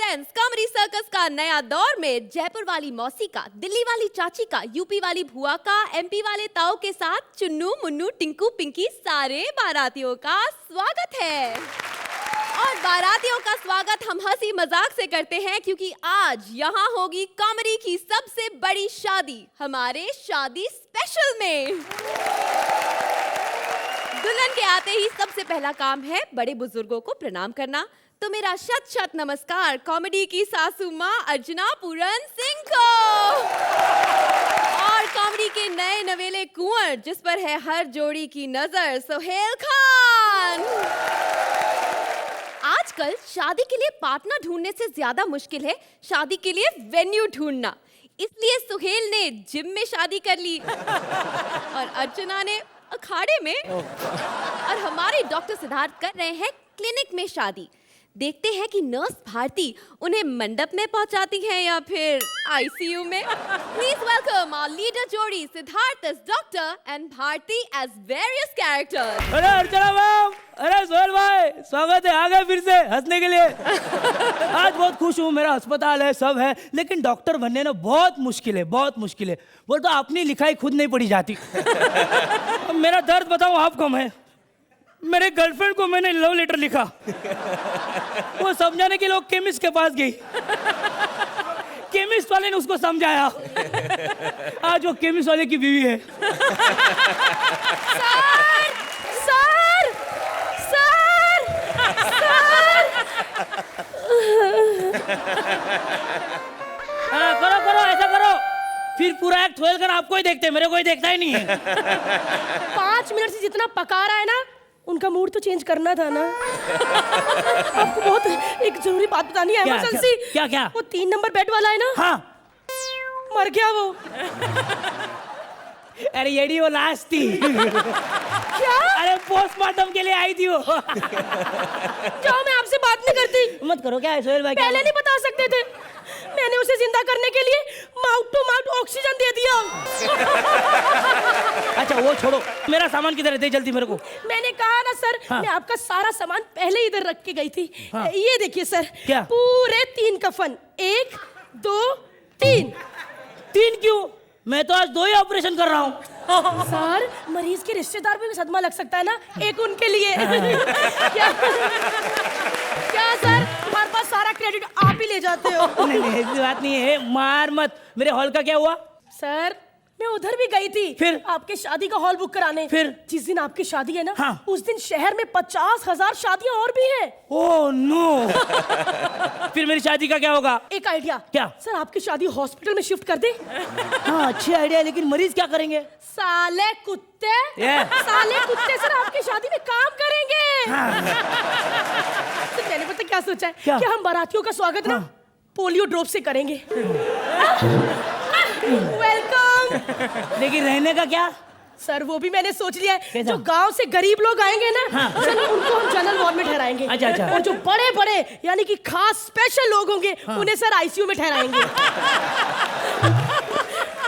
Friends, comedy circus का नया दौर में जयपुर वाली मौसी का, दिल्ली वाली चाची का, यूपी वाली भुआ का, एमपी वाले ताऊ के साथ चुन्नू मुन्नू टिंकू पिंकी सारे बारातियों का स्वागत है। और बारातियों का स्वागत हम हंसी मजाक से करते हैं क्योंकि आज यहाँ होगी कॉमेडी की सबसे बड़ी शादी हमारे शादी स्पेशल में। दुल्हन के आते ही सबसे पहला काम है बड़े बुजुर्गों को प्रणाम करना, तो मेरा शत शत नमस्कार कॉमेडी की सासू माँ अर्चना पूरन सिंह को और कॉमेडी के नए नवेले कुंवर जिस पर है हर जोड़ी की नजर सोहेल खान। आजकल शादी के लिए पार्टनर ढूंढने से ज्यादा मुश्किल है शादी के लिए वेन्यू ढूंढना, इसलिए सुहेल ने जिम में शादी कर ली और अर्चना ने अखाड़े में और हमारे डॉक्टर सिद्धार्थ कर रहे हैं क्लिनिक में शादी। देखते हैं कि नर्स भारती उन्हें मंडप में पहुंचाती है या फिर आईसीयू में। प्लीज वेलकम आवर लीडर जोड़ी Siddharth as doctor and Bharti as various characters. अरे अर्चना मैम, अरे सोहेल भाई, स्वागत है, आ गए फिर से हंसने के लिए। आज बहुत खुश हूँ, मेरा अस्पताल है, सब है, लेकिन डॉक्टर बनने ना बहुत मुश्किल है, बहुत मुश्किल है। बोल तो अपनी लिखाई खुद नहीं पढ़ी जाती। अब मेरा दर्द बताऊँ आपको, मैं मेरे गर्लफ्रेंड को मैंने लव लेटर लिखा, वो समझाने के लिए केमिस्ट के पास गई, केमिस्ट वाले ने उसको समझाया, आज वो केमिस्ट वाले की बीवी है। सर, सर, सर, हाँ, करो करो, ऐसा करो, फिर पूरा एक्ट सोहेल कर आपको ही देखते हैं, मेरे को ही देखता ही नहीं है। 5 मिनट से जितना पका रहा है ना, उनका मूड तो चेंज करना था ना। आपको बहुत एक जरूरी बात बतानी है, इमरजेंसी। क्या क्या? वो 3 नंबर बेड वाला है ना, हाँ, मर गया वो। अरे येडी, वो लास्ट थी। क्या? अरे पोस्टमार्टम के लिए आई थी वो। जाओ, मैं आपसे बात नहीं करती। मत करो, क्या है सोहेल भाई? पहले नहीं बता सकते थे? मैंने उसे जिंदा करने के लिए माउथ टू माउथ ऑक्सीजन दे दिया। अच्छा वो छोड़ो, मेरा सामान किधर है, दे जल्दी मेरे को। मैंने कहा ना सर, हाँ। मैं आपका सारा सामान पहले इधर रख के गई थी। हाँ। ये देखिए सर, क्या? पूरे 3 कफन, 1 2 3। 3 क्यों? मैं तो आज 2 ही ऑपरेशन कर रहा हूँ। सर, मरीज के रिश्तेदार पे भी सदमा लग सकता है ना, एक उनके लिए। क्या सर, हमारे पास सारा क्रेडिट आप ही ले जाते हो? नहीं नहीं, ऐसी बात नहीं है, मार मत। मेरे हॉल का क्या हुआ? सर, मैं उधर भी गई थी, फिर आपके शादी का हॉल बुक कराने। फिर जिस दिन आपकी शादी है ना, हाँ। उस दिन शहर में 50,000 शादियां और भी हैं। Oh no. फिर मेरी शादी का क्या होगा? एक आइडिया। क्या? सर, आपकी शादी हॉस्पिटल में शिफ्ट कर दे। हाँ, अच्छी आइडिया, लेकिन मरीज क्या करेंगे? साले कुत्ते, साले कुत्ते सर आपकी शादी में काम करेंगे। तो मैंने पता क्या सोचा है? क्या? कि हम बारातियों का स्वागत ना पोलियो ड्रॉप से करेंगे। वेलकम। लेकिन रहने का क्या? सर, वो भी मैंने सोच लिया है। कैसा? जो गांव से गरीब लोग आएंगे ना, हाँ। चलो उनको हम जनरल वार्ड में ठहराएंगे। अच्छा, अच्छा। और जो बड़े बड़े यानी कि खास स्पेशल लोग होंगे, उन्हें सर आईसीयू में ठहराएंगे।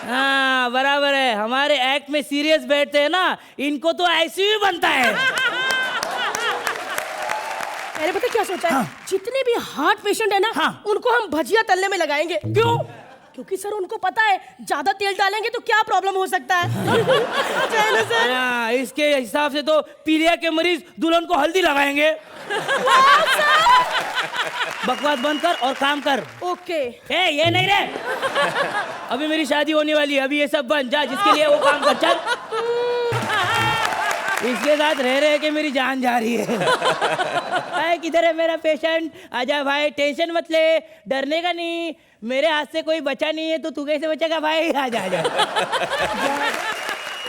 हाँ, बराबर है, हमारे एक्ट में सीरियस बैठते हैं ना, इनको तो आईसीयू बनता है। मैंने पता क्या सोचा है? हाँ। जितने भी हार्ट पेशेंट है ना, हाँ। उनको हम भजिया तलने में लगाएंगे। क्यों? क्योंकि सर उनको पता है ज्यादा तेल डालेंगे तो क्या प्रॉब्लम हो सकता है। अच्छा है ना सर? हाँ, इसके हिसाब से तो पीलिया के मरीज दुल्हन को हल्दी लगाएंगे। बकवास बंद कर और काम कर। ओके। ए, ये नहीं रे, अभी मेरी शादी होने वाली है, अभी ये सब बंद, जा जिसके लिए वो काम कर, चल। इसके साथ रह रहे के मेरी जान जा रही है। अरे किधर है मेरा पेशेंट? आजा भाई, टेंशन मत ले, डरने का नहीं, मेरे हाथ से कोई बचा नहीं है, तो तू कैसे बचेगा भाई? आजा आजा।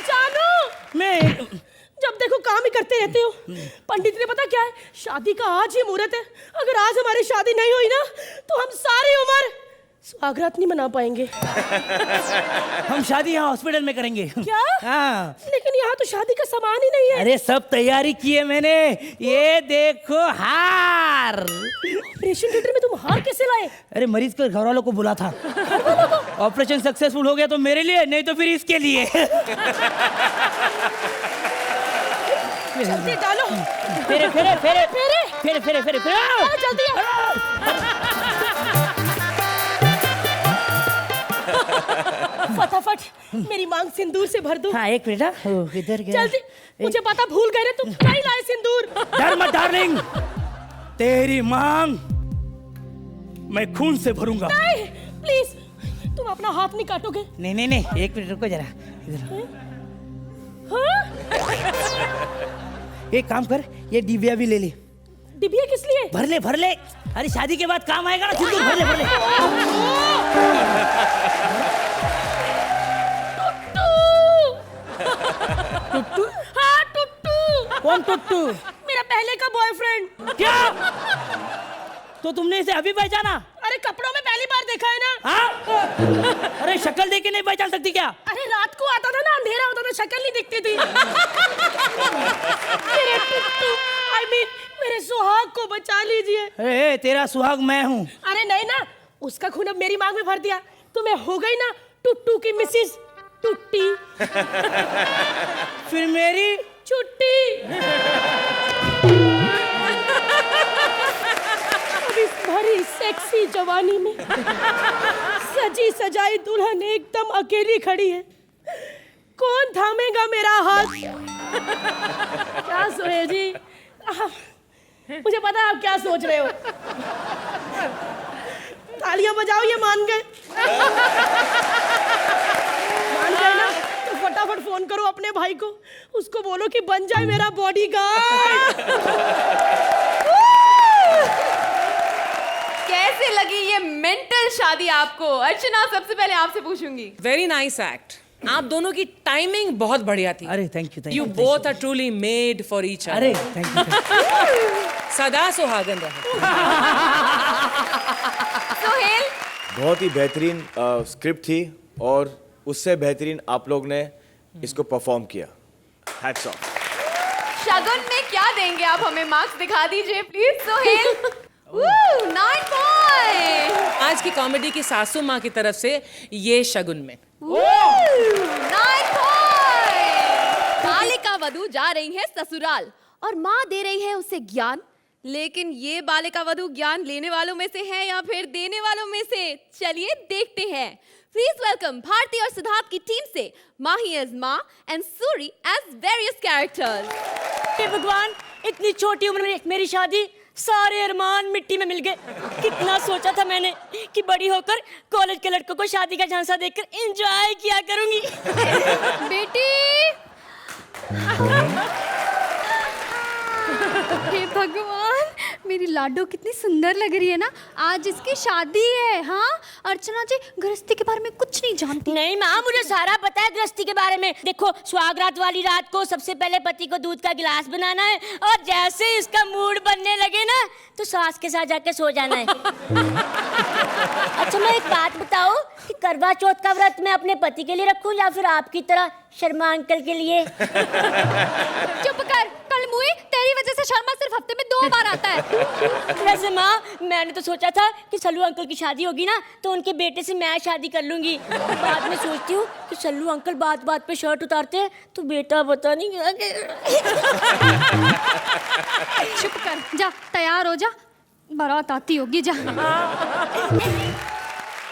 जानू, मैं जब देखो काम ही करते रहते हो। पंडित ने पता क्या है, शादी का आज ही मुहूर्त है, अगर आज हमारी शादी नहीं हुई ना, तो हम सारी उम्र स्वागत नहीं मना पाएंगे। हम शादी यहाँ हॉस्पिटल में करेंगे। क्या? हाँ। लेकिन यहाँ तो शादी का सामान ही नहीं है। अरे सब तैयारी की है मैंने, ये देखो हार। ऑपरेशन थिएटर में तुम हार कैसे लाए? अरे मरीज के घर वालों को बुला था। ऑपरेशन सक्सेसफुल हो गया तो मेरे लिए, नहीं तो फिर इसके लिए। जल्दी डालो। फेरे फेरे फेरे फेरे फेरे फेरे फेरे फेरे जल्दी। मेरी मांग सिंदूर से भर दो। हाँ एक मिनट, हाँ इधर गया। जल्दी, मुझे पता भूल गए ना तुम, नहीं लाए सिंदूर। डर मत डार्लिंग, तेरी मांग मैं खून से भरूंगा। नहीं प्लीज, तुम अपना हाथ नहीं काटोगे? नहीं नहीं नहीं, एक मिनट रुको जरा इधर। हाँ? एक काम कर, ये डिबिया भी ले ले। डिबिया किस लिए? भर ले भर ले, अरे शादी के बाद काम आएगा ना सिंदूर, भर ले भर ले। टुट्टू? हाँ टुट्टू। कौन टुट्टू? मेरा पहले का बॉयफ्रेंड। क्या? तो तुमने इसे अभी पहचाना? अरे कपड़ों में पहली बार देखा है ना। हाँ? अरे शक्ल देख के नहीं पहचान सकती क्या? अरे रात को आता था ना, अंधेरा होता था, शक्ल नहीं दिखती थी। मेरे टुट्टू, I mean, मेरे सुहाग को बचा लीजिए। अरे तेरा सुहाग मैं हूँ। अरे नहीं ना, उसका खून अब मेरी मांग में भर दिया तो मैं हो गई ना टुट्टू की मिसेस टुट्टी। फिर मेरी छुट्टी। अब इस भरी सेक्सी जवानी में सजी सजाई दुल्हन एकदम अकेली खड़ी है, कौन थामेगा मेरा हाथ? क्या सोए जी, मुझे पता है आप क्या सोच रहे हो। तालियां बजाओ, ये मान गए। मान गए ना, तो फटाफट फोन करो अपने भाई को, उसको बोलो कि बन जाए मेरा बॉडीगार्ड। कैसे लगी ये मेंटल शादी आपको? अर्चना सबसे पहले आपसे पूछूंगी। वेरी नाइस एक्ट, आप दोनों की टाइमिंग बहुत बढ़िया थी। अरे thank you you both are truly made for each other. अरे थैंक यू। सदा सुहागन रहे। सोहेल, बहुत ही बेहतरीन स्क्रिप्ट थी और उससे बेहतरीन आप लोग ने इसको परफॉर्म किया। Hats off. शगुन में क्या देंगे आप हमें? मार्क्स दिखा दीजिए प्लीज। सोहेल 9 पॉइंट। आज की कॉमेडी की सासू माँ की तरफ से ये शगुन में 9 पॉइंट। बालिका वधू जा रही है ससुराल और माँ दे रही है उसे ज्ञान, लेकिन ये बालिका वधू ज्ञान लेने वालों में से है या फिर देने वालों में से? चलिए देखते हैं। प्लीज वेलकम भारती और सिद्धार्थ की टीम से माही एज माँ and Suri as various characters. हे भगवान, इतनी छोटी उम्र में मेरी शादी, सारे अरमान मिट्टी में मिल गए। कितना सोचा था मैंने कि बड़ी होकर कॉलेज के लड़कों को शादी का झांसा देकर एंजॉय किया करूंगी। बेटी, हे भगवान, मेरी लाडो कितनी सुंदर लग रही है ना। आज इसकी शादी है। हाँ अर्चना जी गृहस्थी के बारे में कुछ नहीं जानती। नहीं माँ, मुझे सारा पता है गृहस्थी के बारे में। देखो, सुहागरात वाली रात को सबसे पहले पति को दूध का गिलास बनाना है और जैसे इसका मूड बनने लगे ना तो सास के साथ जाके सो जाना है। अच्छा मैं एक बात बताओ कि करवा चौथ का व्रत मैं अपने पति के लिए रखूं या फिर आपकी तरह शर्मा अंकल के लिए? चुप कर, कल मुई, तेरी वजह से शर्मा सिर्फ हफ्ते में 2 बार आता है। वैसे माँ, मैंने तो सोचा था कि सल्लू अंकल की शादी होगी ना तो उनके बेटे से मैं शादी कर लूंगी। बाद में सोचती हूँ कि सल्लू अंकल बात बात पे शर्ट उतारते हैं तो बेटा पता नहीं चुप कर, जा तैयार हो जा, बारात आती होगी। जा।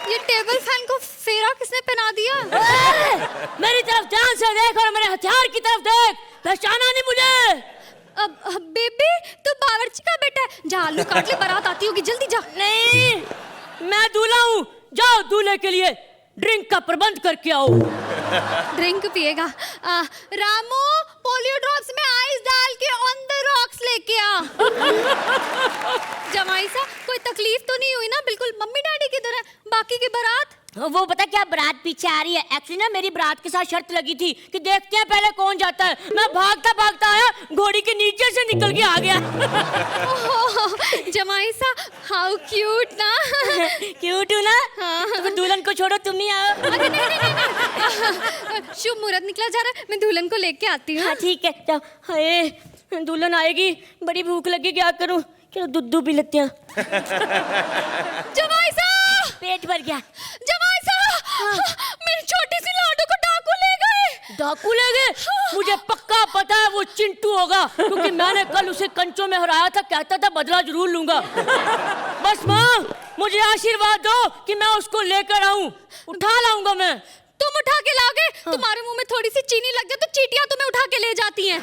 ये टेबल फैन को फेरा किसने पहना दिया? मेरी तरफ ध्यान से देख और मेरे हथियार की तरफ देख, पहचाना नहीं मुझे? अब बेबी, तू बावर्ची का बेटा है। जा आलू काट ले, बारात आती होगी, जल्दी जा। नहीं, मैं दूल्हा हूँ। जाओ दूल्हे के लिए ड्रिंक का प्रबंध करके आओ। ड्रिंक पिएगा? रामू, पोलियो ड्रॉप्स में आइस डाल के ऑन द रॉक्स लेके आ। जमाई सा, कोई तकलीफ तो नहीं हुई ना? बिल्कुल मम्मी डैडी की तरह। बाकी की बारात? वो पता क्या, बारात पीछे आ रही है। एक्चुअली ना मेरी बारात के साथ शर्त लगी थी कि देखते हैं पहले कौन जाता है। मैं भागता भागता आया, घोड़ी के नीचे से निकल के आ गया। जमाई सा, हाउ क्यूट ना। क्यूट हूँ ना? तो फिर दुल्हन को छोड़ो, तुम ही आओ। अरे नहीं। शुभ मुहूर्त निकला जा रहा है, मैं दुल्हन को लेके आती हूँ। हाँ ठीक है, जाओ। हाय, दुल्हन आएगी, बड़ी भूख लगी, क्या करूँ? चलो दूध पी लेते हैं। जमाई सा, पेट भर गया। जमाई सा, मेरी छोटी सी लाडो को डाकू ले गए। डाकू ले गए? मुझे पक्का पता है वो चिंटू होगा, क्योंकि मैंने कल उसे कंचों में हराया था, कहता था बदला जरूर लूंगा। बस माँ, मुझे आशीर्वाद दो कि मैं उसको लेकर आऊं, उठा लाऊंगा मैं। तुम उठा के लाओगे? तुम्हारे मुंह में थोड़ी सी चीनी लग जाए तो चींटियां तुम्हें उठा के ले जाती हैं।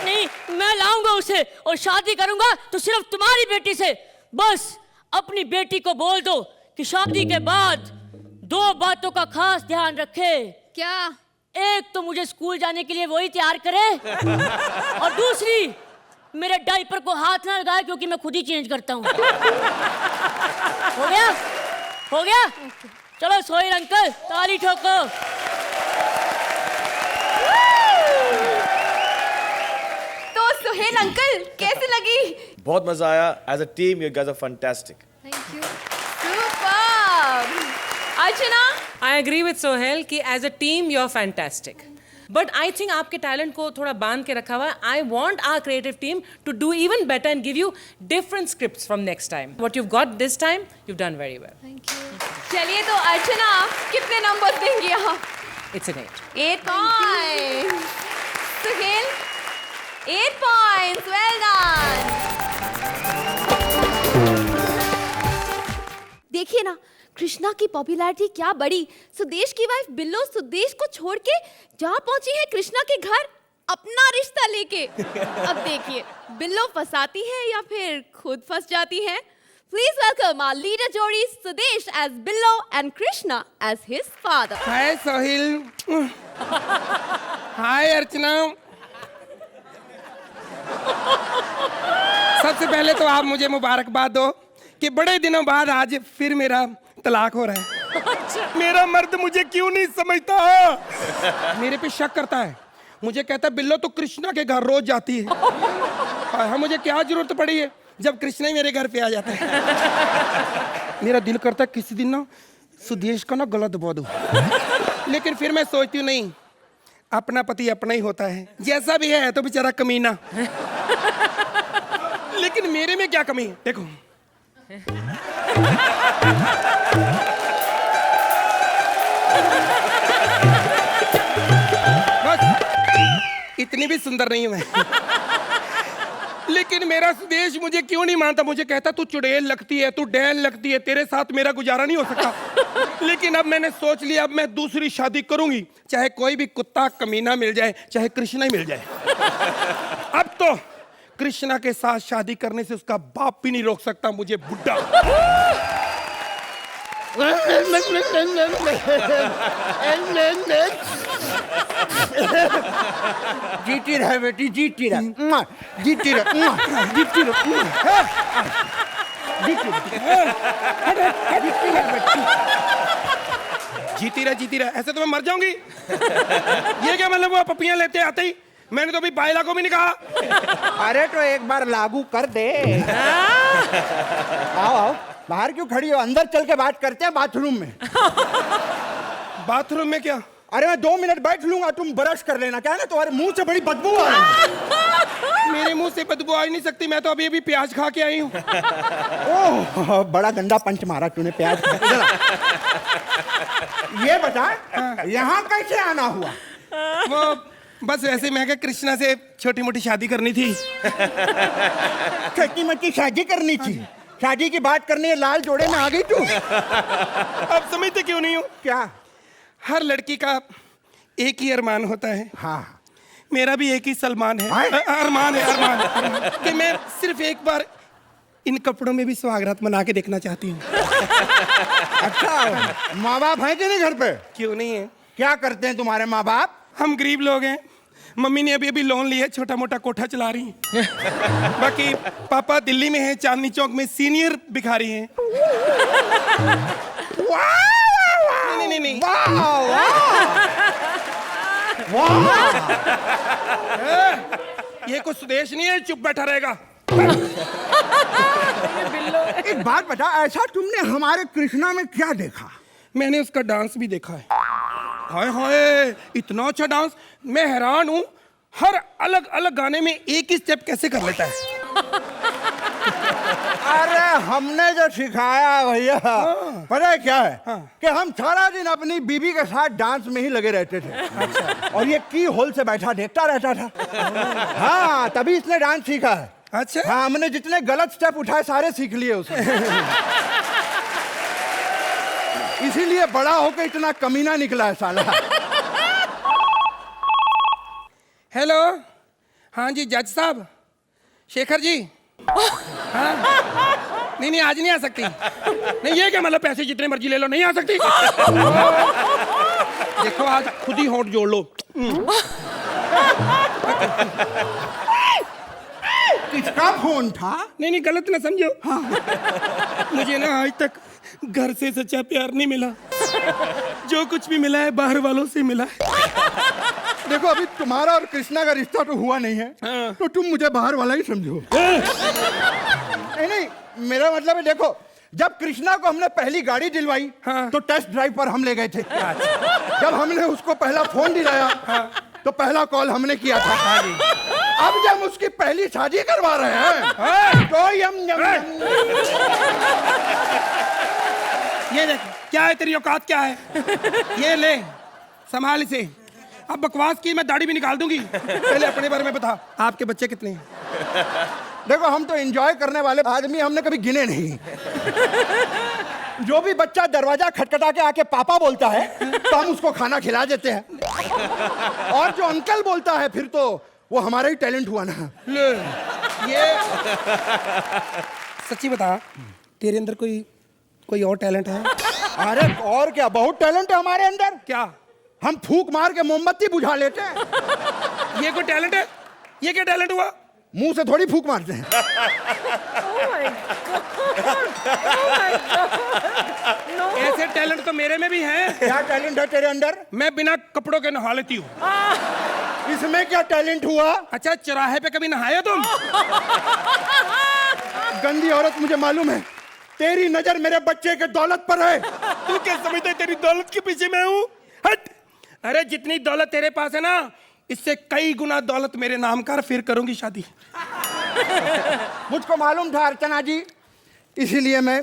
नहीं, मैं लाऊंगा उसे और शादी करूंगा तो सिर्फ तुम्हारी बेटी से। बस अपनी बेटी को बोल दो कि शादी के बाद 2 बातों का खास ध्यान रखे। क्या? एक तो मुझे स्कूल जाने के लिए वही तैयार करे और दूसरी मेरे डायपर को हाथ ना लगाए क्योंकि मैं खुद ही चेंज करता हूँ। हो गया? हो गया? चलो सोहेल अंकल ताली ठोको। तो सुहेल अंकल कैसी लगी? बहुत मजा आया। As a team you guys are fantastic. Thank you. Super. Archana, I agree with Sohail कि as a team you're fantastic. But I think आपके talent को थोड़ा बांध के रखा हुआ है. I want our creative team to do even better and give you different scripts from next time. What you've got this time, you've done very well. Thank you. चलिए तो अर्चना कितने नंबर देंगी आप? It's an 8. 8 points. Suhail 8 points. Well done. देखिए ना, कृष्णा की popularity क्या बढ़ी। सुदेश की वाइफ बिल्लो सुदेश को छोड़ के जहाँ पहुंची है कृष्णा के घर अपना रिश्ता लेके। अब देखिए बिल्लो फंसाती है या फिर खुद फंस जाती है। प्लीज वेलकम आवर लीडर जोड़ी Sudesh as Billo and Krishna as his father. Hi Sohil. Hi Archana. सबसे पहले तो आप मुझे मुबारकबाद दो कि बड़े दिनों बाद आज फिर मेरा तलाक हो रहा है। मेरा मर्द मुझे क्यों नहीं समझता, मेरे पे शक करता है। मुझे कहता है बिल्लो तो कृष्णा के घर रोज जाती है। हाँ, मुझे क्या जरूरत पड़ी है जब कृष्णा ही मेरे घर पे आ जाता है। मेरा दिल करता है किसी दिन ना सुदेश का ना गला दबा दूं, लेकिन फिर मैं सोचती हूँ नहीं, अपना पति अपना ही होता है, जैसा भी है तो बेचारा कमीना। लेकिन मेरे में क्या कमी है? देखो बस इतनी भी सुंदर नहीं हूं मैं। लेकिन मेरा सुदेश मुझे क्यों नहीं मानता। मुझे कहता तू चुड़ैल लगती है, तू डैन लगती है, तेरे साथ मेरा गुजारा नहीं हो सकता। लेकिन अब मैंने सोच लिया, अब मैं दूसरी शादी करूंगी, चाहे कोई भी कुत्ता कमीना मिल जाए, चाहे कृष्णा ही मिल जाए। अब तो कृष्णा के साथ शादी करने से उसका बाप भी नहीं रोक सकता मुझे, बुड्ढा। जीती रहे बेटी, जीती रहे, जीती रहे, जीती रहे, जीती रहे। ऐसे तो मैं मर जाऊंगी। ये क्या मतलब, वो पपियां लेते आते ही मैंने तो अभी बाइला को भी नहीं कहा। अरे तो एक बार लागू कर दे। आओ आओ, बाहर क्यों खड़ी हो, अंदर चल के बात करते हैं बाथरूम में। बाथरूम में क्या? अरे मैं 2 मिनट बैठ लूंगा, तुम ब्रश कर लेना। क्या है ना, तुम्हारे मुंह से बड़ी बदबू आ रही है। मेरे मुंह से बदबू आ ही नहीं सकती, मैं तो अभी अभी प्याज खा के आई हूँ। ओह बड़ा गंदा पंच मारा तूने प्याज खा के। जरा ये बता, यहाँ कैसे आना हुआ? वो बस वैसे मैं क्या कृष्णा से छोटी मोटी शादी करनी थी। छोटी मोटी शादी करनी थी? शादी की बात करनी है, लाल जोड़े में आ गई तू। अब समझते क्यों नहीं हो? क्या? हर लड़की का एक ही अरमान होता है। हाँ, मेरा भी एक ही सलमान है। हाय? अरमान है, अरमान कि मैं सिर्फ एक बार इन कपड़ों में भी सुहागरात मना के देखना चाहती हूँ। अच्छा, माँ बाप हैं कि नहीं घर पे? क्यों नहीं है? क्या करते हैं तुम्हारे माँ बाप? हम गरीब लोग हैं। मम्मी ने अभी अभी लोन लिया है, छोटा मोटा कोठा चला रही हैं। बाकी पापा दिल्ली में हैं, चांदनी चौक में सीनियर भिखारी हैं। नहीं नहीं नहीं, ये कुछ सुदेश नहीं है, चुप बैठा रहेगा। एक बात बता, ऐसा तुमने हमारे कृष्णा में क्या देखा? मैंने उसका डांस भी देखा है। हाय हाय, इतना अच्छा डांस, मैं हैरान हूँ। हर अलग अलग गाने में एक ही स्टेप कैसे कर लेता है। अरे हमने जो सिखाया है भैया, पता है क्या है? कि हम सारा दिन अपनी बीबी के साथ डांस में ही लगे रहते थे। और ये की होल से बैठा देखता रहता था। हाँ, तभी इसने डांस सीखा है। अच्छा, हाँ, हमने जितने गलत स्टेप उठाए सारे सीख लिए उसने। इसीलिए बड़ा होकर इतना कमीना निकला है साला। हेलो, हाँ जी जज साहब, शेखर जी। हाँ नहीं आज नहीं आ सकती। नहीं ये क्या मतलब, पैसे जितने मर्जी ले लो, नहीं आ सकती। देखो आज खुद ही होंठ जोड़ लो। किसका फोन था? नहीं गलत ना समझो। हाँ। मुझे ना आज तक घर से सच्चा प्यार नहीं मिला। जो कुछ भी मिला है बाहर वालों से मिला है। देखो अभी तुम्हारा और कृष्णा का रिश्ता तो हुआ नहीं है। हाँ। तो तुम मुझे बाहर वाला ही समझो। नहीं मेरा मतलब है, देखो जब कृष्णा को हमने पहली गाड़ी दिलवाई, हाँ। तो टेस्ट ड्राइव पर हम ले गए थे। जब हमने उसको पहला फोन दिलाया, तो पहला कॉल हमने किया था। अब जब उसकी पहली शादी करवा रहे हैं, तो ये देख क्या है, तेरी औकात क्या है? ये ले संभाल इसे। अब बकवास की मैं दाढ़ी भी निकाल दूंगी। पहले अपने बारे में बता, आपके बच्चे कितने हैं? देखो हम तो एंजॉय करने वाले आदमी, हमने कभी गिने नहीं। जो भी बच्चा दरवाजा खटखटा के आके पापा बोलता है, तो हम उसको खाना खिला देते हैं। और जो अंकल बोलता है, फिर तो वो हमारा ही टैलेंट हुआ ना। ले, ये सच्ची बता, तेरे अंदर कोई और टैलेंट है? अरे और क्या, बहुत टैलेंट है हमारे अंदर। क्या? हम फूंक मार के मोमबत्ती बुझा लेते हैं। ये कोई टैलेंट है? ये क्या टैलेंट हुआ? मुंह से थोड़ी फूंक मारते हैं। ऐसे टैलेंट तो मेरे में भी है। क्या टैलेंट है तेरे अंदर? मैं बिना कपड़ों के नहा लेती हूँ। इसमें क्या टैलेंट हुआ? अच्छा, चौराहे पे कभी नहाया तुम? गंदी औरत, मुझे मालूम है तेरी नजर मेरे बच्चे के दौलत पर है। तू क्या समझता है तेरी दौलत के पीछे मैं हूँ? हट! अरे जितनी दौलत तेरे पास है ना, इससे कई गुना दौलत मेरे नाम कर, फिर करूंगी शादी। मुझको मालूम था अर्चना जी, इसीलिए मैं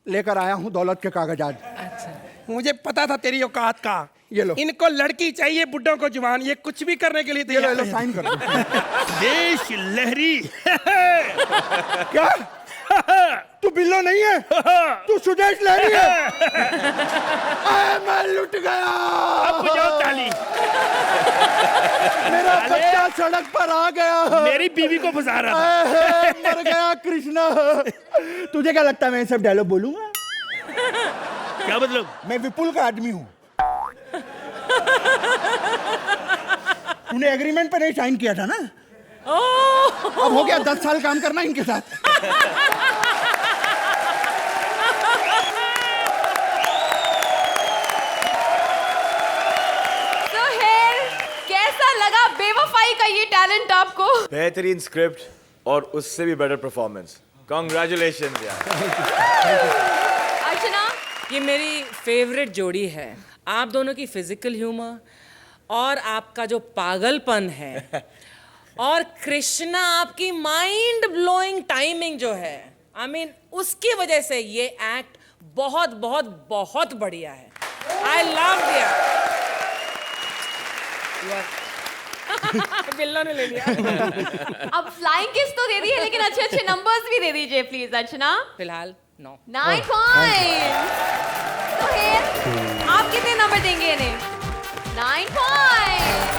लेकर आया हूँ दौलत के कागजात। अच्छा, मुझे पता था तेरी औकात का। ये लो। इनको लड़की चाहिए, बुड्ढों को जवान, ये कुछ भी करने के लिए ये लो, तैयार लो है। साइन कर दो। देश लहरी। क्या तू बिल्लो नहीं है? तू सुदेश लहरी है? मैं लुट गया। अब बजाओ ताली। मेरा बच्चा सड़क पर आ गया। मेरी बीवी को फंसा रहा था। मर गया कृष्णा। तुझे क्या लगता है मैं ये सब डायलॉग बोलूंगा? क्या मतलब? मैं विपुल का आदमी हूँ। तूने एग्रीमेंट पे नहीं साइन किया था ना? अब हो गया 10 साल काम करना इनके साथ। सोहेल, कैसा लगा बेवफाई का ये टैलेंट आपको? बेहतरीन स्क्रिप्ट और उससे भी बेटर परफॉर्मेंस। कॉन्ग्रेचुलेशन यार। अर्चना, ये मेरी फेवरेट जोड़ी है। आप दोनों की फिजिकल ह्यूमर और आपका जो पागलपन है, और कृष्णा आपकी माइंड ब्लोइंग टाइमिंग जो है, आई मीन उसकी वजह से ये एक्ट बहुत बहुत बहुत बढ़िया है। आई लव दिया। बिल्लो ने ले लिया। अब फ्लाइंग किस तो दे दी है, लेकिन अच्छे अच्छे नंबर्स भी दे दीजिए प्लीज। अर्चना, फिलहाल 9 पॉइंट। सोहेल, आप कितने नंबर देंगे इन्हें? 9 पॉइंट।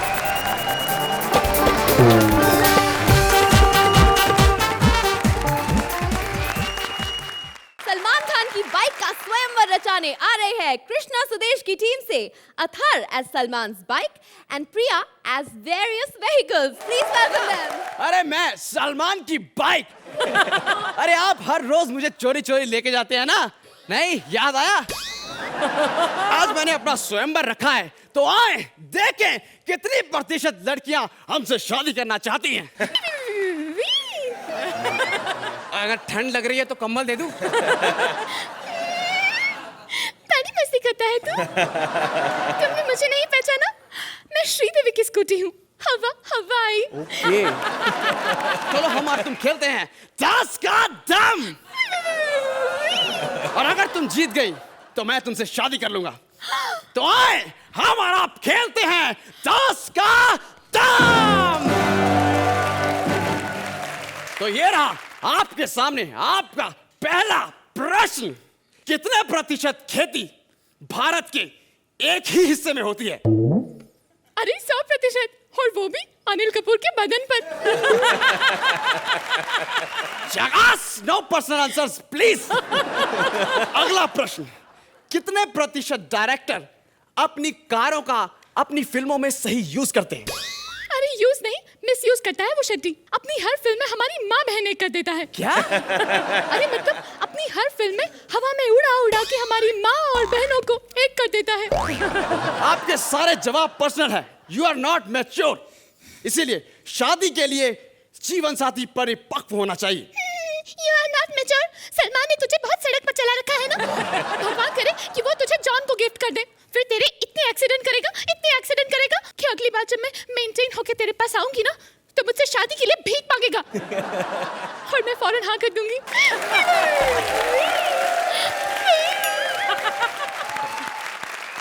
सलमान खान की बाइक का स्वयंवर रचाने आ रहे हैं कृष्णा सुदेश की टीम से Athar as Salman's bike and Priya as various vehicles. Please welcome them. अरे मैं सलमान की बाइक। अरे आप हर रोज मुझे चोरी चोरी लेके जाते हैं ना, नहीं याद आया? आज मैंने अपना स्वयंवर रखा है, तो आए देखें कितनी प्रतिशत लड़कियां हमसे शादी करना चाहती हैं। अगर ठंड लग रही है तो कंबल दे दूं? बड़ी मस्ती करता है तू। तुमने मुझे नहीं पहचाना? मैं श्रीदेवी की स्कूटी हूँ, हवा हवाई। ओके। चलो हम और तुम खेलते हैं 10 का दम। और अगर तुम जीत गई तो मैं तुमसे शादी कर लूंगा। तो आए हम और आप खेलते हैं 10 का दम। तो ये रहा आपके सामने आपका पहला प्रश्न। कितने प्रतिशत खेती भारत के एक ही हिस्से में होती है? अरे 100%, और वो भी अनिल कपूर के बदन पर। जगास, नो पर्सनल आंसर्स प्लीज। अगला प्रश्न, कितने प्रतिशत डायरेक्टर अपनी कारों का अपनी फिल्मों में सही यूज करते हैं? अरे यूज नहीं, मिस यूज करता है वो शेट्टी। अपनी हर फिल्म में हमारी माँ बहन एक कर देता है। क्या? अरे मतलब अपनी हर फिल्म में हवा में उड़ा उड़ा के हमारी माँ और बहनों को एक कर देता है। आपके सारे जवाब पर्सनल है। यू आर नॉट मैच्योर, इसीलिए शादी के लिए जीवन साथी परिपक्व होना चाहिए। You are not mature। Salman ने तुझे बहुत सड़क पर चला रखा है ना। भगवान करे कि वो तुझे जॉन को गिफ्ट कर दे, फिर तेरे इतने एक्सीडेंट करेगा कि अगली बार जब मैं मेंटेन होके तेरे पास आऊंगी ना, तो मुझसे शादी के लिए भीख मांगेगा और मैं फौरन हाँ कर दूंगी।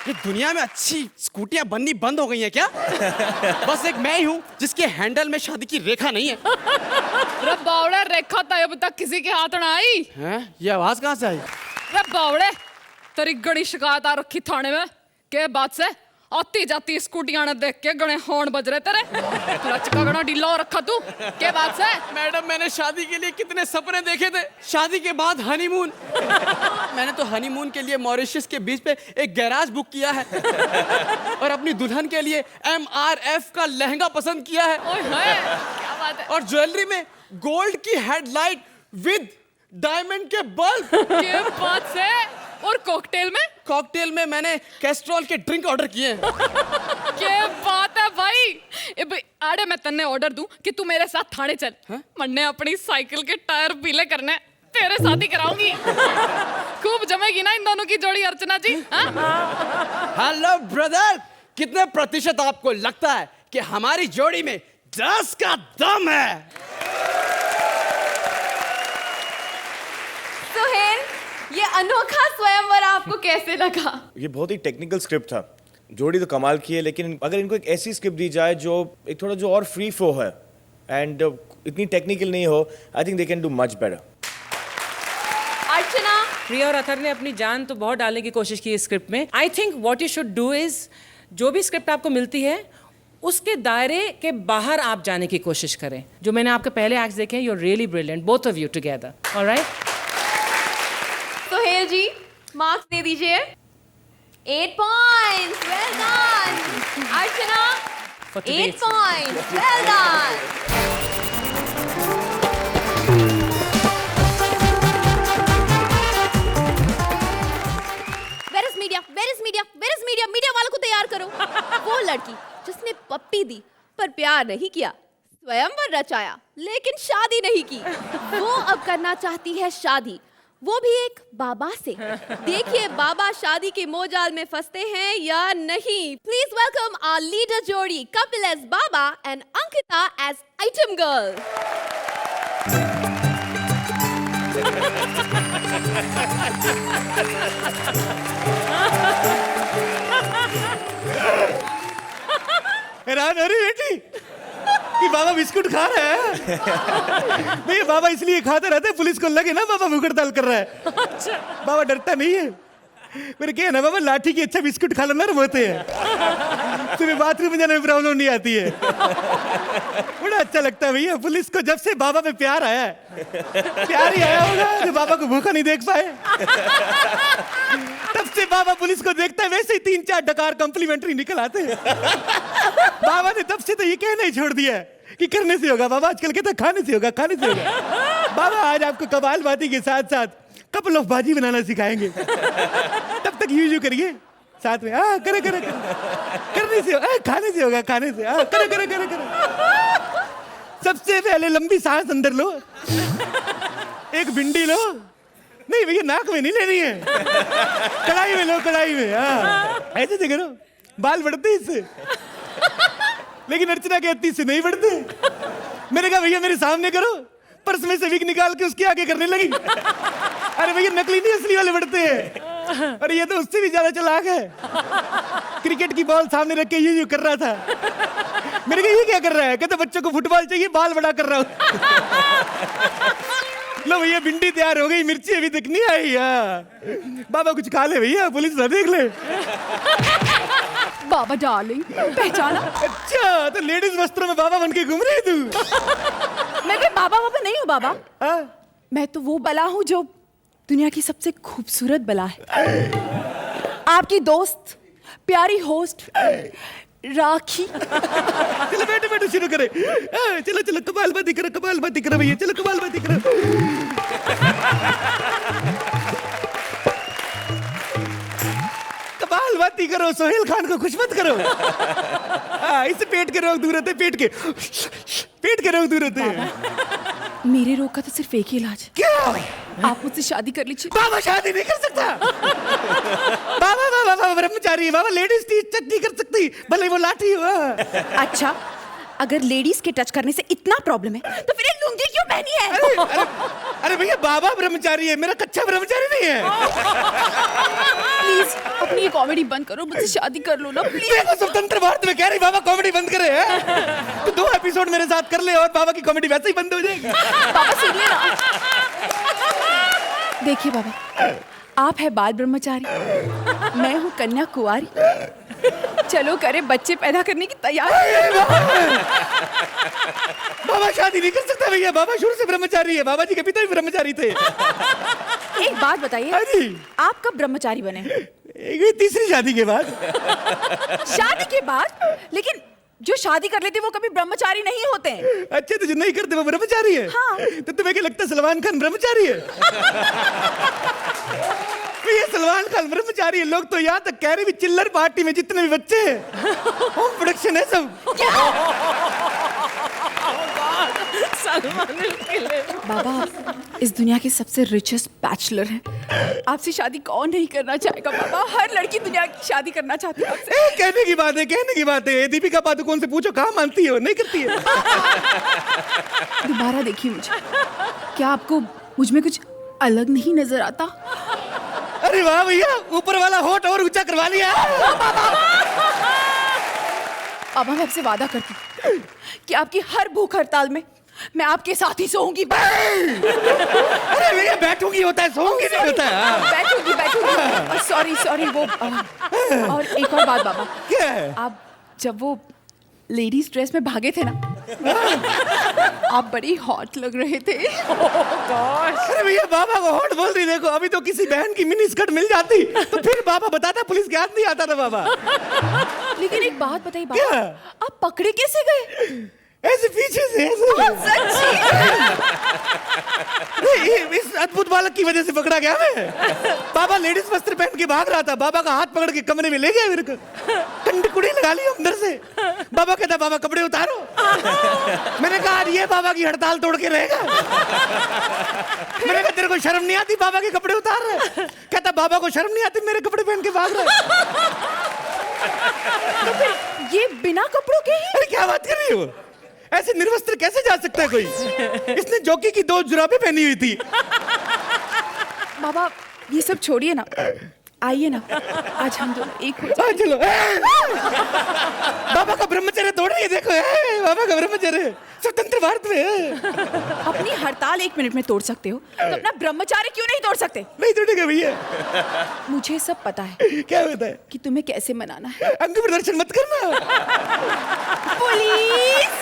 ये दुनिया में अच्छी स्कूटियां बननी बंद हो गई हैं क्या? बस एक मैं ही हूँ जिसके हैंडल में शादी की रेखा नहीं है। रे बावड़े, रेखा तो अब तक किसी के हाथ ना आई। हैं? ये आवाज कहाँ से आई? रे बावड़े, तेरी गड़ी शिकायत आ रखी थाने में। के बात से आती जाती स्कूटियां ने देख के गणे हॉर्न बज रहे तेरे। क्लच का गड़ा ढीला हो रखा तू। के बात से? मैडम, मैंने शादी के लिए कितने सपने देखे थे। शादी के बाद हनीमून। मैंने तो हनीमून के लिए मॉरिशस के बीच पे एक गैराज बुक किया है और अपनी दुल्हन के लिए MRF का लहंगा पसंद किया है। ओए होए, क्या बात है। और ज्वेलरी में गोल्ड की हेडलाइट विद डायमंड के बल्ब। के बात से? और कॉकटेल में? कॉकटेल में मैंने कैस्ट्रॉल के ड्रिंक ऑर्डर किए हैं। क्या बात है भाई। आड़े मैं तन्ने ऑर्डर दूं कि तू मेरे साथ थाने चल। मन्ने अपनी साइकिल के टायर पीले करने, तेरे साथ ही कराऊंगी। खूब जमेगी ना इन दोनों की जोड़ी, अर्चना जी। हेलो ब्रदर, कितने प्रतिशत आपको लगता है कि हमारी जोड़ी में 10 का दम है? सुहेल, ये अनोखा स्वयंवर आपको कैसे लगा? ये बहुत ही टेक्निकल स्क्रिप्ट था। जोड़ी तो कमाल की है, लेकिन अगर इनको एक ऐसी स्क्रिप्ट दी जाए जो एक थोड़ा जो और फ्री फ्लो है एंड इतनी टेक्निकल नहीं हो, I think they can do much better. Archana, Priya और अथर ने अपनी जान तो बहुत डालने की कोशिश की इस स्क्रिप्ट में। I think what you should do is, जो भी स्क्रिप्ट आपको मिलती है उसके दायरे के बाहर आप जाने की कोशिश करें। जो मैंने आपके पहले एक्ट्स देखे हैं, you are really brilliant, both of you together. Alright, Suhel ji marks दे दीजिए। 8 points, well done. Archana, For 8 today's- points, well done. Where is media? Where is media? Where is media? Media वालों को तैयार करो। वो लड़की जिसने पप्पी दी पर प्यार नहीं किया, स्वयंवर रचाया लेकिन शादी नहीं की, वो अब करना चाहती है शादी, वो भी एक बाबा से। देखिए बाबा शादी के मोजाल में फंसते हैं या नहीं। प्लीज वेलकम आवर लीडर जोड़ी, Kapil as baba and Ankita as item girl. हैरान हो रही बेटी कि बाबा बिस्कुट खा रहे हैं। नहीं, बाबा इसलिए खाते रहते हैं, पुलिस को लगे ना बाबा मुकड़ ताल कर रहा है। बाबा डरता नहीं है। मेरे क्या है ना बाबा, लाठी की अच्छा बिस्कुट खा लो नरम होते हैं, तुम्हें बाथरूम में जाने में प्रॉब्लम नहीं आती है। बड़ा अच्छा लगता है भैया, पुलिस को जब से बाबा में प्यार आया है, प्यार ही आया होगा जो बाबा को भूखा नहीं देख पाए, तब से बाबा पुलिस को देखता है वैसे ही 3-4 डकार कॉम्प्लीमेंट्री निकल आते हैं। बाबा ने तब से तो ये कहना ही छोड़ दिया है कि करने से होगा। बाबा आजकल कहता है खाने से होगा, खाने से होगा। बाबा आज आपको कबालबाजी के साथ साथ कपल ऑफ बाजी बनाना सिखाएंगे। तब तक यूं करिए साथ में, करे करे करने से खाने से होगा, खाने से करे करे करे करे। सबसे पहले लंबी सांस अंदर लो, एक भिंडी लो, नहीं भैया नाक में नहीं लेनी है, कढ़ाई में लो, कढ़ाई में। ऐसे से करो, बाल बढ़ते इससे, लेकिन अर्चना कहती इससे नहीं बढ़ते। मैंने कहा भैया मेरे सामने करो, पर्स में से विग निकाल के उसके आगे करने लगी। अरे भैया नकली नहीं असली वाले बढ़ते हैं, और ये तो उससे भी ज्यादा चालाक है। क्रिकेट की बॉल सामने रख के यूं कर रहा था। मैंने कहा ये क्या कर रहा है? कहते बच्चों को फुटबॉल चाहिए, बाल बड़ा कर रहा हूं। लो भैया भिंडी तैयार हो गई, मिर्ची अभी तक नहीं आई है। बाबा कुछ खा ले भैया, पुलिस ना देख ले। बाबा डार्लिंग, पहचाना? अच्छा, तो लेडीज वस्त्रों में बाबा बन के घूम रही है तू? मैं कोई बाबा बाबा नहीं हूँ बाबा। हाँ? मैं तो वो बला हूँ जो दुनिया की सबसे खूबसूरत बला है। आपकी दोस्त, प्यारी होस्ट राखी। चलो बैठो बैठो, शुरू करें। चलो चलो, कमालबाजी करो, कमालबाजी करो भैया, चलो कमालबाजी करो। कमालबाजी करो, सोहेल खान को खुश मत करो। इससे पेट के रोग दूर होते हैं, पेट के रोग दूर होते हैं। मेरे रोग का तो सिर्फ एक ही इलाज है। क्या? आप मुझसे शादी कर लीजिए। बाबा शादी नहीं कर सकता। बाबा बाबा बाबा ब्रह्मचारी है, बाबा लेडीज टच नहीं कर सकती, भले वो लाठी हो। अच्छा, अगर लेडीज के टच करने से इतना प्रॉब्लम है तो फिर ये लुंगी क्यों पहनी है? अरे भैया, बाबा ब्रह्मचारी है, मेरा कच्चा ब्रह्मचारी नहीं है। प्लीज अपनी ये कॉमेडी बंद करो, मुझसे शादी कर लो ना प्लीज। देखो, स्वतंत्र भारत में कह रही बाबा कॉमेडी बंद करे है। तो 2 एपिसोड मेरे साथ कर ले और बाबा की कॉमेडी वैसे ही बंद हो जाएगी। बाबा सुनिए ना। देखिए बाबा, आप है बाल ब्रह्मचारी, मैं हूँ कन्या कुंवारी। चलो करे बच्चे पैदा करने की तैयारी। बाबा शादी नहीं कर सकता भैया, बाबा शुरू से ब्रह्मचारी है, बाबा जी के पिता भी ब्रह्मचारी थे। एक बात बताइए, आप कब ब्रह्मचारी बने? ये तीसरी शादी के बाद। शादी के बाद? लेकिन जो शादी कर लेते वो कभी ब्रह्मचारी नहीं होते हैं। अच्छा, तो जो नहीं करते वो ब्रह्मचारी है? हाँ। तो तुम्हें क्या लगता है सलमान खान ब्रह्मचारी है? ये सलमान खान ब्रह्मचारी है। लोग तो यहाँ तक कह रहे भी चिल्लर पार्टी में जितने भी बच्चे हैं होम प्रोडक्शन है सब। बाबा, इस दुनिया के सबसे रिचेस्ट बैचलर हैं। आपसे शादी कौन नहीं करना चाहेगा बाबा? हर लड़की दुनिया की शादी करना चाहती है आपसे। कहने की बात है, कहने की बात है। दीपिका पादुकोण से पूछो, कहाँ मानती है वो? नहीं करती है। दोबारा देखिए मुझे, क्या आपको मुझ में कुछ अलग नहीं नजर आता? अरे वाह भैया, ऊपर वाला होठ और ऊंचा करवा लिया। अब मैं आपसे वादा करती हूँ कि आपकी हर भूख हड़ताल में मैं आपके साथ ही सोऊंगी। अरे भैया, बैठूंगी होता है, सोऊंगी नहीं होता है। बैठूंगी। सॉरी वो और एक और बात बाबा, क्या है? आप जब वो लेडीज ड्रेस में भागे थे ना, आप बड़ी हॉट लग रहे थे। अरे भैया, बाबा को हॉट बोल रही, देखो अभी तो किसी बहन की मिनी स्कर्ट मिल जाती तो फिर बाबा बताता, पुलिस के हाथ नहीं आता था बाबा। लेकिन एक बात बताइए बाबा, क्या? आप पकड़े कैसे गए? ऐसे पीछे से ऐसे। इस अद्भुत बालक की वजह से पकड़ा गया मैं। बाबा लेडीज वस्त्र पहन के भाग रहा था, बाबा का हाथ पकड़ के कमरे में ले गया मेरे को, कंडकुड़ी लगा ली अंदर से। बाबा कहता, बाबा कपड़े उतारो। मैंने कहा, ये बाबा की हड़ताल तोड़ के रहेगा। मैंने कहा, तेरे को शर्म नहीं आती बाबा के कपड़े उतार रहे? कहता, बाबा को शर्म नहीं आती मेरे कपड़े पहन के भाग रहे। तो फिर ये बिना कपड़ों के ही? अरे क्या बात कर रही हो? ऐसे निर्वस्त्र कैसे जा सकता है कोई? इसने जॉकी की 2 जुराबें पहनी हुई थी। बाबा ये सब छोड़िए ना, आइए ना, आज हम दोनों एक हो जाएं। चलो। बाबा का ब्रह्मचर्य तोड़ रही है, देखो। बाबा का ब्रह्मचर्य स्वतंत्र भारत में। अपनी हड़ताल 1 मिनट में तोड़ सकते हो, तो अपना ब्रह्मचार्य क्यों नहीं तोड़ सकते? नहीं तोड़ेगा भैया। मुझे सब पता है। क्या पता है? कि तुम्हें कैसे मनाना है। अंग प्रदर्शन मत करना। पुलिस!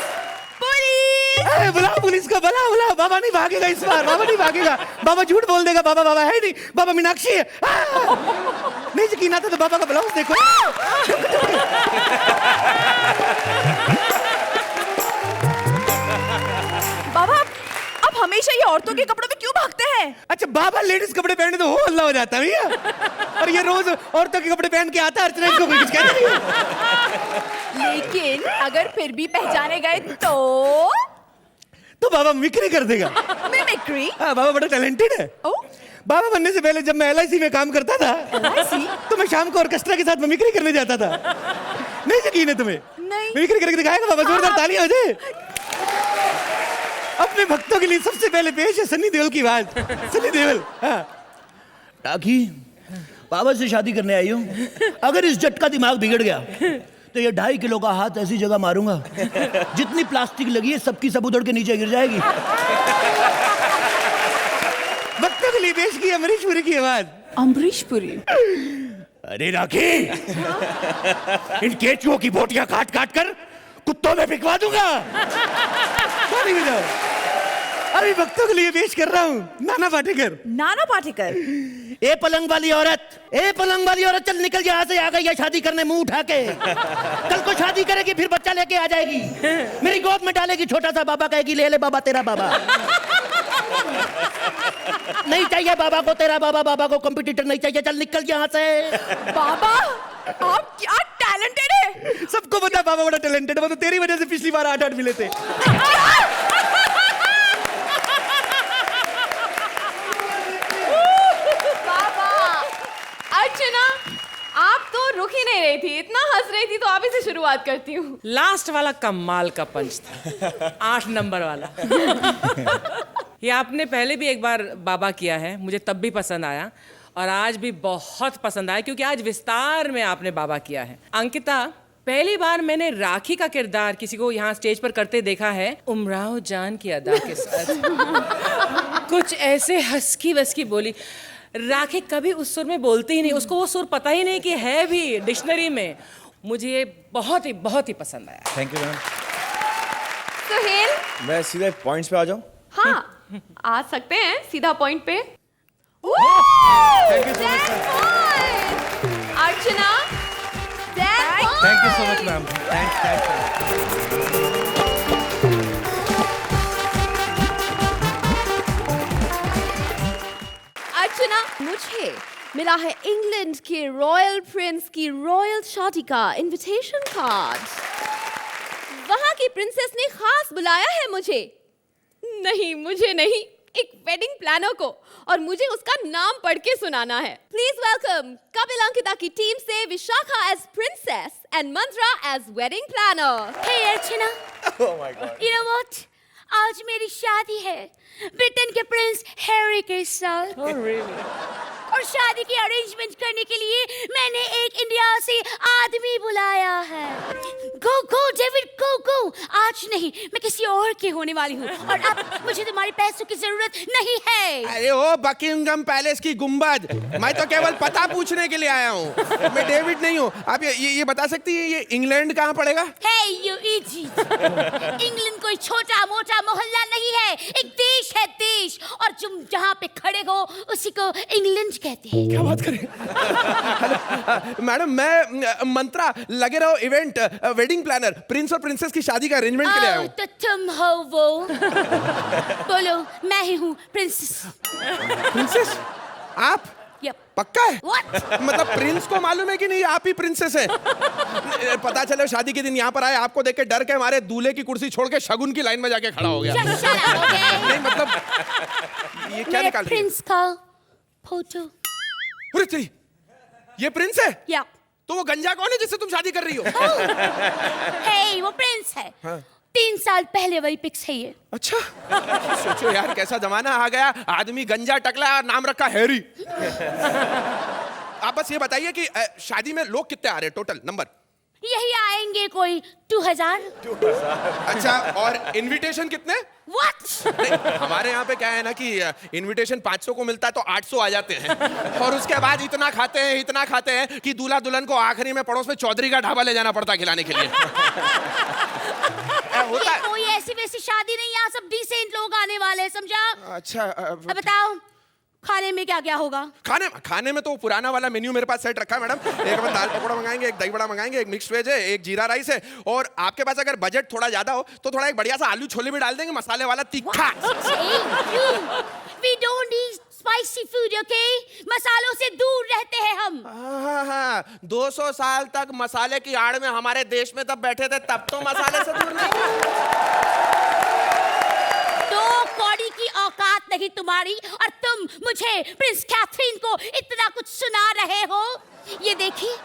बुलाओ पुलिस को, बुलाओ। बाबा नहीं भागेगा इस बार, बाबा नहीं भागेगा। बाबा झूठ बोल देगा, बाबा है नहीं, बाबा मीनाक्षी है। नहीं यकीन आता तो बाबा का ब्लाउज देखो। बाबा, आप हमेशा ये औरतों के कपड़ों में क्यों भागते हैं? अच्छा, बाबा लेडीज कपड़े पहने तो हो हल्ला हो जाता है भैया, और ये रोज औरतों के कपड़े पहन के आता है, अर्चना इसको कोई कुछ कहती नहीं। लेकिन अगर फिर भी पहचाने गए तो बाबा मिमिक्री कर देगा। मिमिक्री? हाँ, बाबा बड़ा टैलेंटेड है। बाबा बनने से पहले जब मैं LIC में काम करता था, तो मैं शाम को ऑर्केस्ट्रा के साथ मिमिक्री करने जाता था। नहीं यकीन है तुम्हें? नहीं। मिमिक्री करके दिखाएगा बाबा, जोरदार तालियां हो जाए। अपने भक्तों के लिए सबसे पहले पेश है सनी देओल की आवाज। सनी देओल। हाँ। टाकी, बाबा से शादी करने आई हूँ। अगर इस जट का दिमाग बिगड़ गया तो ये 2.5 किलो का हाथ ऐसी जगह मारूंगा, जितनी प्लास्टिक लगी है सबकी सब उधड़ के नीचे गिर जाएगी। लिए पेश की अमरीश पुरी की आवाज। अमरीश पुरी। अरे राखी, इन केचुओं की बोटियां काट काट कर कुत्तों में बिकवा दूंगा। ताली बजाओ। अभी भक्तों के लिए पेश कर रहा हूँ नाना पाटेकर। नाना पाटेकर। ए पलंग वाली औरत, ए पलंग वाली औरत, चल निकल यहाँ से, आ गई है शादी करने मुंह उठा के। कल को शादी करेगी, फिर बच्चा लेके आ जाएगी, मेरी गोद में डालेगी छोटा सा बाबा, कहेगी ले ले बाबा तेरा बाबा। नहीं चाहिए बाबा को तेरा बाबा, बाबा को कंपटीटर नहीं चाहिए, चल निकल यहाँ से। बाबा आप क्या टैलेंटेड है। सबको पता है बाबा बड़ा टैलेंटेड है, वो तो तेरी वजह से पिछली बार 8-8 मिले थे। अर्चना, आप तो रुक ही नहीं रही थी, इतना हंस रही थी, तो आप ही से शुरुआत करती हूँ। लास्ट वाला कमाल का पंच था, 8 नंबर वाला। ये आपने पहले भी एक बार बाबा किया है, मुझे तब भी पसंद आया और आज भी बहुत पसंद आया, क्योंकि आज विस्तार में आपने बाबा किया है। अंकिता, पहली बार मैंने राखी का किरदार किसी को यहाँ स्टेज पर करते देखा है, उमराव जान की अदा के साथ। कुछ ऐसे हंसकी वस्की बोली। राखी कभी उस सुर में बोलती ही नहीं, उसको वो सुर पता ही नहीं कि है भी डिक्शनरी में। मुझे ये बहुत ही पसंद आया। Thank you ma'am. सुहेल, मैं सीधे पॉइंट्स पे आ जाऊं? हाँ आ सकते हैं सीधा पॉइंट पे। Thank you so much Archana, thank you so much ma'am. Thanks. Archana, मुझे मिला है इंग्लैंड के रॉयल प्रिंस की रॉयल शादी का इनविटेशन कार्ड। वहां की प्रिंसेस ने खास बुलाया है मुझे। नहीं, मुझे नहीं, एक वेडिंग प्लानर को, और मुझे उसका नाम पढ़ के सुनाना है। प्लीज वेलकम कपिल अंकिता की टीम से Vishakha as princess and Mantra as wedding planner. Hey Archana, oh my God. You know what, आज मेरी शादी है ब्रिटेन के प्रिंस हैरी के साथ। और शादी की अरेंजमेंट करने के लिए मैंने एक इंडिया से आदमी बुलाया है। गो गो डेविड गो गो, आज नहीं, मैं किसी और के होने वाली हूँ, और अब मुझे तुम्हारे पैसों की जरूरत नहीं है। अरे ओ बकिंगम पैलेस की गुंबद, मैं तो केवल पता पूछने के लिए आया हूँ, मैं डेविड नहीं हूँ। आप ये बता सकती है ये इंग्लैंड कहाँ पड़ेगा? हे यू इडियट, इंग्लैंड कोई छोटा मोटा मोहल्ला नहीं है, एक देश है, देश, और तुम जहाँ पे खड़े हो उसी को इंग्लैंड कहते हैं। क्या बात करें? मैडम, मैं मंत्रा, लगे रहो इवेंट वेडिंग प्लानर, प्रिंस और प्रिंसेस की शादी का अरेंजमेंट के लिए आया हूँ। तो तुम हो वो? बोलो, मैं ही हूँ प्रिंसेस। प्रिंसेस? आप? Yep. पक्का है? What? मतलब प्रिंस को मालूम है कि नहीं आप ही प्रिंसेस है? पता चले शादी के दिन यहाँ पर आए, आपको देख के डर के हमारे दूल्हे की कुर्सी छोड़ के शगुन की लाइन में जाके खड़ा हो गया। Just shut up, okay? नहीं मतलब ये क्या निकाल रही है? प्रिंस का फोटो। अरे तेरी, ये प्रिंस है? या तो वो गंजा कौन है जिससे तुम शादी कर रही हो? हे, वो प्रिंस है। हाँ। 3 साल पहले वही पिक्स है ये। अच्छा, सोचो यार कैसा जमाना आ गया, आदमी गंजा टकला और नाम रखा हैरी। आप बस ये बताइए कि शादी में लोग कितने आ रहे हैं टोटल नंबर? यही आएंगे कोई 2000। अच्छा, और इनविटेशन कितने? What? नहीं, हमारे यहाँ पे क्या है ना कि इनविटेशन 500 को मिलता है तो 800 आ जाते हैं, और उसके बाद इतना खाते हैं कि दूल्हा दुल्हन को आखिरी में पड़ोस में चौधरी का ढाबा ले जाना पड़ता है खिलाने के लिए। ये कोई ऐसी वैसी शादी नहीं, यहाँ सब डिसेंट लोग आने वाले हैं, समझा? अच्छा, अब बताओ खाने में क्या क्या होगा? खाने में तो पुराना वाला मेन्यू मेरे पास सेट रखा है मैडम। एक अपन दाल पकौड़ा मंगाएंगे, एक दही बड़ा मंगाएंगे, एक मिक्स वेज है, एक जीरा राइस है, और आपके पास अगर बजट थोड़ा ज्यादा हो तो थोड़ा एक बढ़िया सा आलू छोले भी डाल देंगे, मसाले वाला तीखा। We don't eat spicy food, okay? मसालों से दूर रहते हैं हम। हाँ, 200 साल तक मसाले की आड़ में हमारे देश में तब बैठे थे, तब तो मसाले से दूर नहीं। तो कौड़ी की औकात नहीं तुम्हारी, और तुम मुझे प्रिंस कैथरीन को इतना कुछ सुना रहे हो। ये देखिए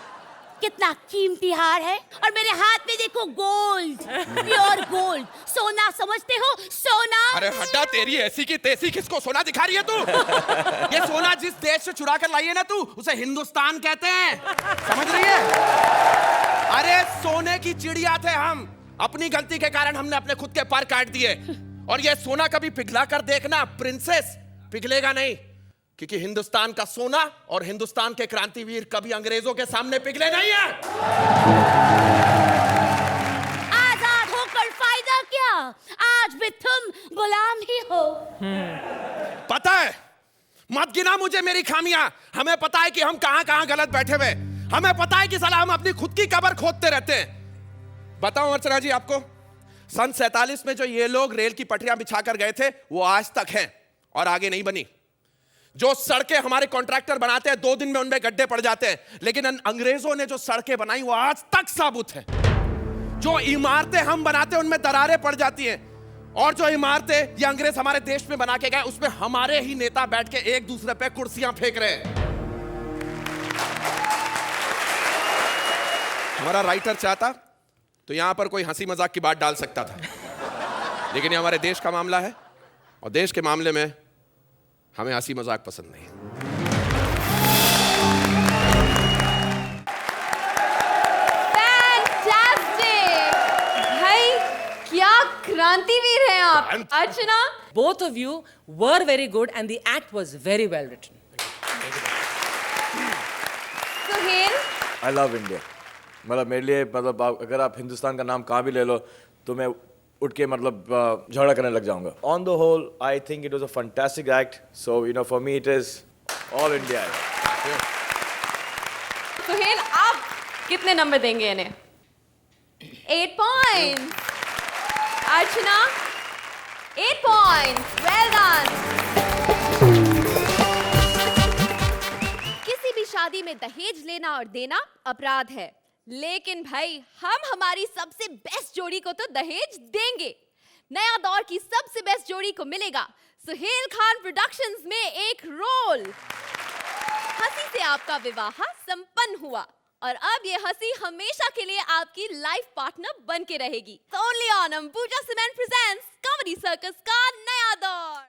कितना कीमती हार है, और मेरे हाथ में देखो गोल्ड, प्योर गोल्ड, सोना समझते हो? सोना। अरे हटा, तेरी ऐसी की तैसी, किसको सोना दिखा रही है तू? ये सोना जिस देश से चुरा कर लाई है ना तू, उसे हिंदुस्तान कहते हैं, समझ रही है? अरे सोने की चिड़िया थे हम, अपनी गलती के कारण हमने अपने खुद के पर काट दिए, और ये सोना कभी पिघला कर देखना प्रिंसेस, पिघलेगा नहीं, क्योंकि हिंदुस्तान का सोना और हिंदुस्तान के क्रांतिवीर कभी अंग्रेजों के सामने पिघले नहीं है। आजाद होकर फायदा क्या, आज भी तुम गुलाम ही हो। पता है, मत गिना मुझे मेरी खामियां। हमें पता है कि हम कहां कहां गलत बैठे हुए। हमें पता है कि साला हम अपनी खुद की कब्र खोदते रहते हैं। बताऊं अर्चना जी आपको, सन 47 में जो ये लोग रेल की पटरियां बिछाकर गए थे वो आज तक हैं और आगे नहीं बनी। जो सड़कें हमारे कॉन्ट्रैक्टर बनाते हैं 2 दिन में उनमें गड्ढे पड़ जाते हैं, लेकिन अंग्रेजों ने जो सड़कें बनाई वो आज तक साबुत है। जो इमारतें हम बनाते हैं उनमें दरारें पड़ जाती हैं, और जो इमारतें ये अंग्रेज हमारे देश में बना के गए उसमें हमारे ही नेता बैठ के एक दूसरे पे कुर्सियां फेंक रहे हैं। हमारा राइटर चाहता तो यहां पर कोई हंसी मजाक की बात डाल सकता था, लेकिन ये हमारे देश का मामला है और देश के मामले में हमें हंसी मजाक पसंद नहीं। फैंटास्टिक भाई, क्या क्रांतिवीर हैं आप। अर्चना, Both of you were very good and the act was very well written. Suhail, I love India. मतलब मेरे लिए मतलब अगर आप हिंदुस्तान का नाम कहाँ भी ले लो तो मैं उठ के मतलब झगड़ा करने लग जाऊंगा। On the whole I think it was a fantastic act, so you know for me it is all India. Suhail आप कितने नंबर देंगे इन्हें? 8 points. Archana 8 points, well done. किसी भी शादी में दहेज लेना और देना अपराध है, लेकिन भाई हम हमारी सबसे बेस्ट जोड़ी को तो दहेज देंगे। नया दौर की सबसे बेस्ट जोड़ी को मिलेगा सुहेल खान प्रोडक्शंस में एक रोल। हंसी से आपका विवाह संपन्न हुआ और अब ये हंसी हमेशा के लिए आपकी लाइफ पार्टनर बन के रहेगी। Only on Ambuja cement presents comedy circus का नया दौर।